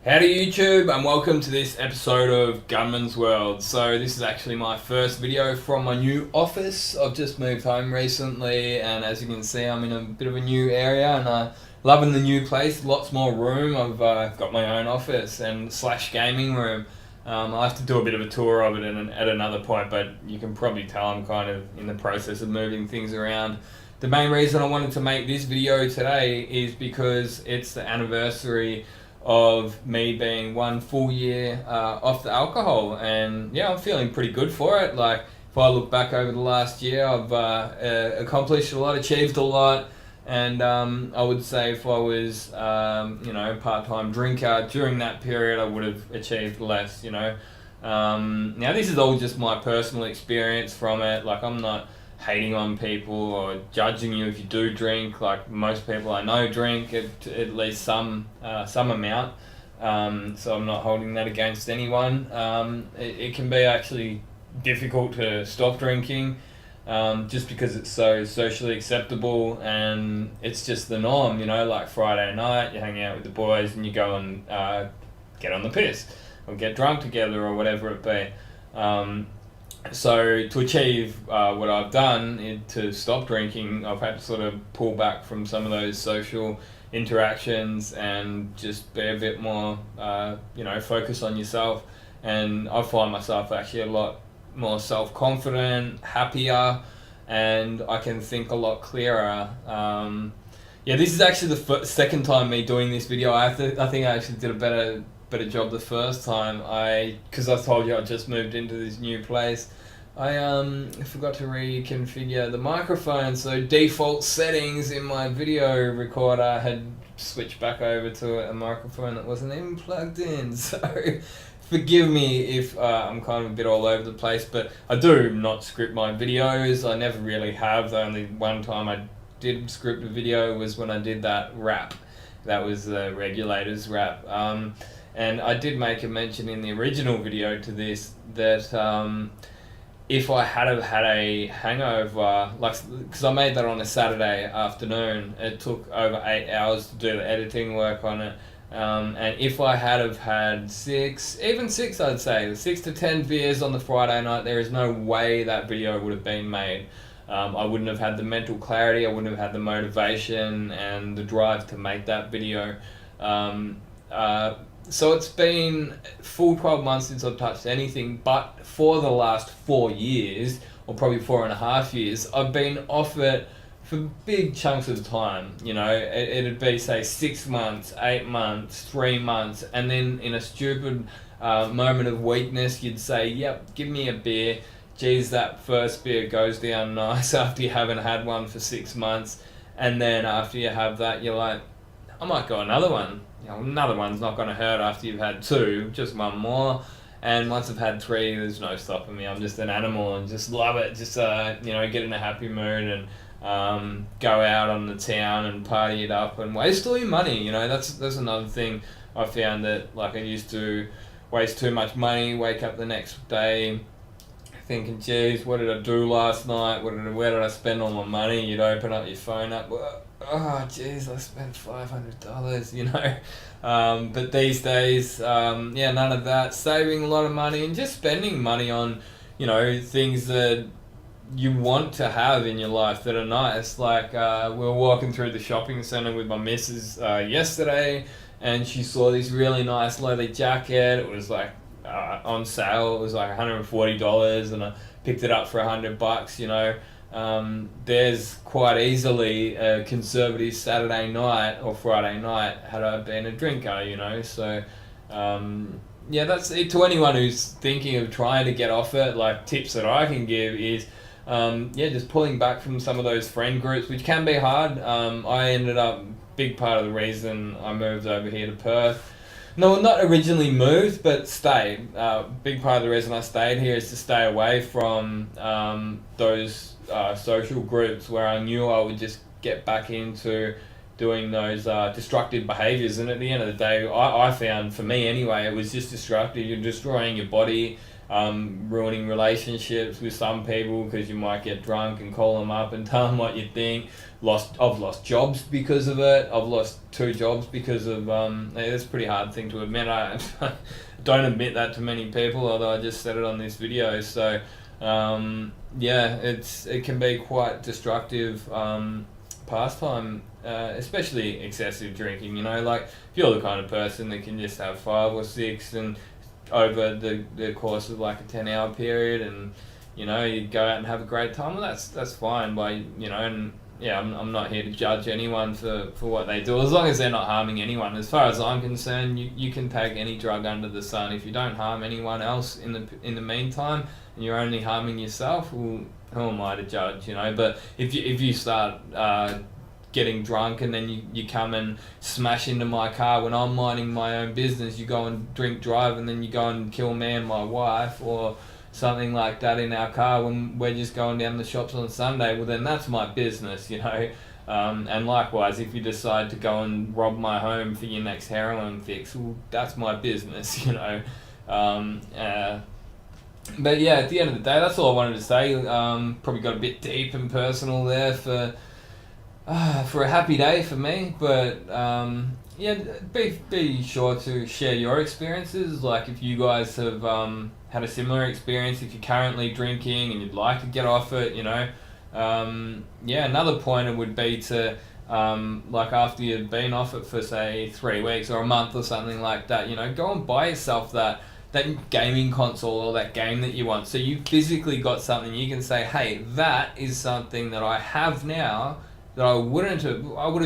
Howdy YouTube, and welcome to this episode of Gunman's World. So this is actually my first video from my new office. I've just moved home recently, and as you can see I'm in a bit of a new area and loving the new place. Lots more room. I've got my own office and slash gaming room. I have to do a bit of a tour of it at another point, but you can probably tell I'm kind of in the process of moving things around. The main reason I wanted to make this video today is because it's the anniversary of me being 1 full year off the alcohol, and yeah, I'm feeling pretty good for it. Like, if I look back over the last year, I've accomplished a lot, achieved a lot, and I would say if I was part-time drinker during that period, I would have achieved less. Now this is all just my personal experience from it. Like, I'm not hating on people or judging you if you do drink. Like, most people I know drink at least some amount, so I'm not holding that against anyone. It can be actually difficult to stop drinking, just because it's so socially acceptable and it's just the norm. Like Friday night you hang out with the boys and you go and get on the piss or get drunk together or whatever it be. So to achieve what I've done to stop drinking, I've had to sort of pull back from some of those social interactions and just be a bit more, focus on yourself. And I find myself actually a lot more self-confident, happier, and I can think a lot clearer. This is actually the second time me doing this video. I think I actually did a better job the first time. Because I told you I just moved into this new place, I forgot to reconfigure the microphone, so default settings in my video recorder had switched back over to a microphone that wasn't even plugged in. So forgive me if I'm kind of a bit all over the place, but I do not script my videos. I never really have. The only one time I did script a video was when I did that rap. That was the Regulators rap. And I did make a mention in the original video to this that if I had have had a hangover, because I made that on a Saturday afternoon, it took over 8 hours to do the editing work on it. And if I had have had six, I'd say, 6 to 10 beers on the Friday night, there is no way that video would have been made. I wouldn't have had the mental clarity, I wouldn't have had the motivation and the drive to make that video. So it's been full 12 months since I've touched anything, but for the last 4 years, or probably 4.5 years, I've been off it for big chunks of time. It'd be, say, 6 months, 8 months, 3 months, and then in a stupid moment of weakness, you'd say, yep, give me a beer. Geez, that first beer goes down nice after you haven't had one for 6 months, and then after you have that, you're like, I might go another one. Another one's not going to hurt after you've had 2, just one more. And once I've had 3, there's no stopping me. I'm just an animal and just love it. Just, get in a happy mood and go out on the town and party it up and waste all your money. That's another thing I found, that like I used to waste too much money, wake up the next day thinking, geez, what did I do last night? Where did I spend all my money? You'd open up your phone up, oh, geez, I spent $500, but these days, none of that. Saving a lot of money and just spending money on, things that you want to have in your life that are nice. Like, we were walking through the shopping centre with my missus yesterday, and she saw this really nice leather jacket. It was like on sale. It was like $140, and I picked it up for $100. There's quite easily a conservative Saturday night or Friday night had I been a drinker. So that's it. To anyone who's thinking of trying to get off it, like, tips that I can give is just pulling back from some of those friend groups, which can be hard. I ended up, big part of the reason I moved over here to Perth. No, not originally moved, but stayed. Big part of the reason I stayed here is to stay away from those social groups where I knew I would just get back into doing those destructive behaviours. And at the end of the day, I found, for me anyway, it was just destructive. You're destroying your body, ruining relationships with some people because you might get drunk and call them up and tell them what you think. I've lost jobs because of it. I've lost 2 jobs because of it's a pretty hard thing to admit. I don't admit that to many people, although I just said it on this video. So yeah, it can be quite destructive pastime, especially excessive drinking. You know, like if you're the kind of person that can just have 5 or 6 and over the course of like a 10-hour period, and you know, you go out and have a great time, well, that's fine. By you know, and yeah, I'm not here to judge anyone for what they do, as long as they're not harming anyone. As far as I'm concerned, you can take any drug under the sun. If you don't harm anyone else in the meantime, and you're only harming yourself, well, who am I to judge, you know? But if you start getting drunk and then you come and smash into my car when I'm minding my own business, you go and drink drive and then you go and kill me and my wife or something like that in our car when we're just going down the shops on Sunday, well then that's my business, you know. And likewise, if you decide to go and rob my home for your next heroin fix, well, that's my business, you know. But yeah, at the end of the day, that's all I wanted to say. Probably got a bit deep and personal there for a happy day for me, but yeah, be sure to share your experiences. Like if you guys have had a similar experience, if you're currently drinking and you'd like to get off it, you know. Yeah, another pointer would be to like after you've been off it for say 3 weeks or a month or something like that, you know, go and buy yourself that gaming console or that game that you want. So you physically got something you can say, hey, that is something that I have now that I would have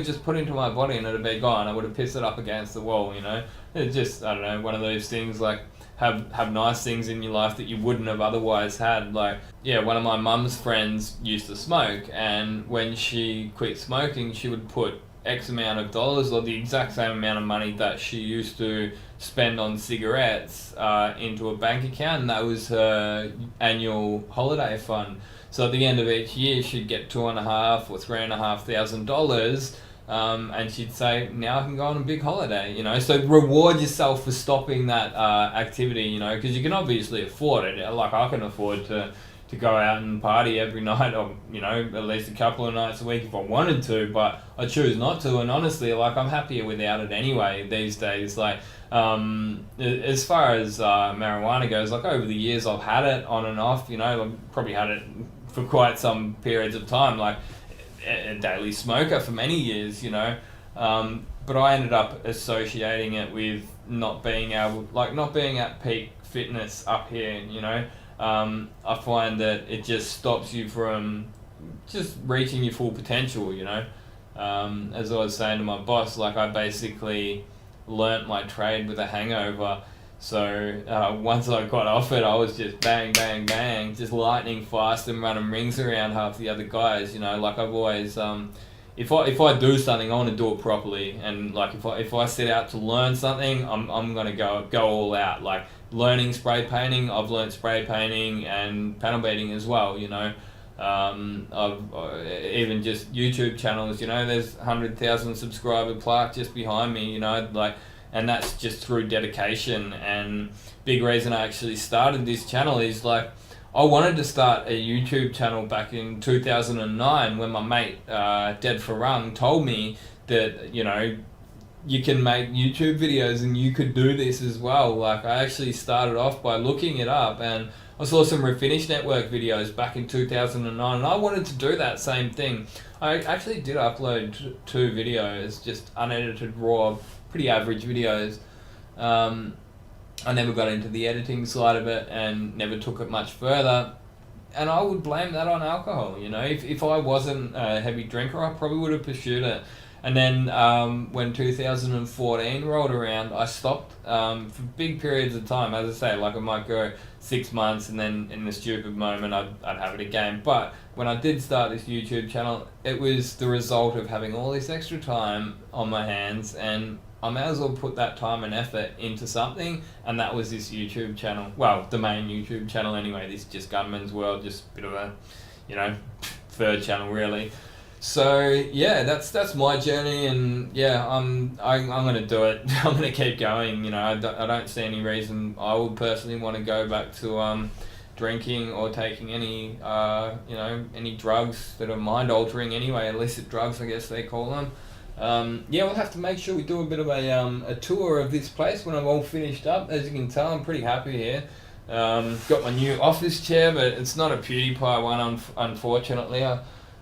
just put into my body and it'd be gone. I would have pissed it up against the wall, you know. It's just, I don't know, one of those things like have nice things in your life that you wouldn't have otherwise had. Like, yeah, one of my mum's friends used to smoke, and when she quit smoking, she would put X amount of dollars or the exact same amount of money that she used to spend on cigarettes into a bank account, and that was her annual holiday fund. So at the end of each year, she'd get $2,500 or $3,500, and she'd say, "Now I can go on a big holiday." You know, so reward yourself for stopping that activity. You know, because you can obviously afford it. Like I can afford to go out and party every night, or you know, at least a couple of nights a week if I wanted to, but I choose not to. And honestly, like I'm happier without it anyway these days. Like as far as marijuana goes, like over the years I've had it on and off. You know, I've probably had it for quite some periods of time, like a daily smoker for many years. You know, but I ended up associating it with not being at peak fitness up here. You know. I find that it just stops you from just reaching your full potential, you know. As I was saying to my boss, like I basically learnt my trade with a hangover. So once I got off it, I was just bang, bang, bang, just lightning fast and running rings around half the other guys, you know. Like I've always, if I do something, I want to do it properly. And like if I set out to learn something, I'm gonna go all out. Like learning spray painting, I've learnt spray painting and panel beating as well, you know. I've even just YouTube channels, you know, there's 100,000 subscriber plaque just behind me, you know, like, and that's just through dedication. And big reason I actually started this channel is like I wanted to start a YouTube channel back in 2009 when my mate Dead Farung told me that, you know, you can make YouTube videos and you could do this as well. Like I actually started off by looking it up, and I saw some Refinish Network videos back in 2009, and I wanted to do that same thing. I actually did upload 2 videos, just unedited, raw, pretty average videos. I never got into the editing side of it and never took it much further. And I would blame that on alcohol, you know. If I wasn't a heavy drinker, I probably would have pursued it. And then when 2014 rolled around, I stopped for big periods of time. As I say, like I might go 6 months and then in the stupid moment I'd have it again. But when I did start this YouTube channel, it was the result of having all this extra time on my hands, and I may as well put that time and effort into something, and that was this YouTube channel. Well, the main YouTube channel anyway. This is just Gunman's World, just a bit of a, you know, third channel really. So yeah, that's my journey, and yeah, I'm gonna do it. I'm gonna keep going. You know, I don't see any reason I would personally want to go back to drinking or taking any any drugs that are mind altering anyway, illicit drugs I guess they call them. Yeah, we'll have to make sure we do a bit of a tour of this place when I'm all finished up. As you can tell, I'm pretty happy here. Got my new office chair, but it's not a PewDiePie one, unfortunately. I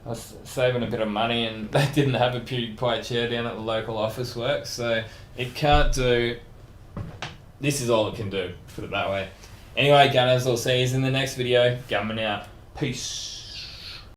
was saving a bit of money and they didn't have a PewDiePie chair down at the local office work, so it can't do. This is all it can do, put it that way. Anyway, Gunners, I'll see you in the next video. Gunman out. Peace.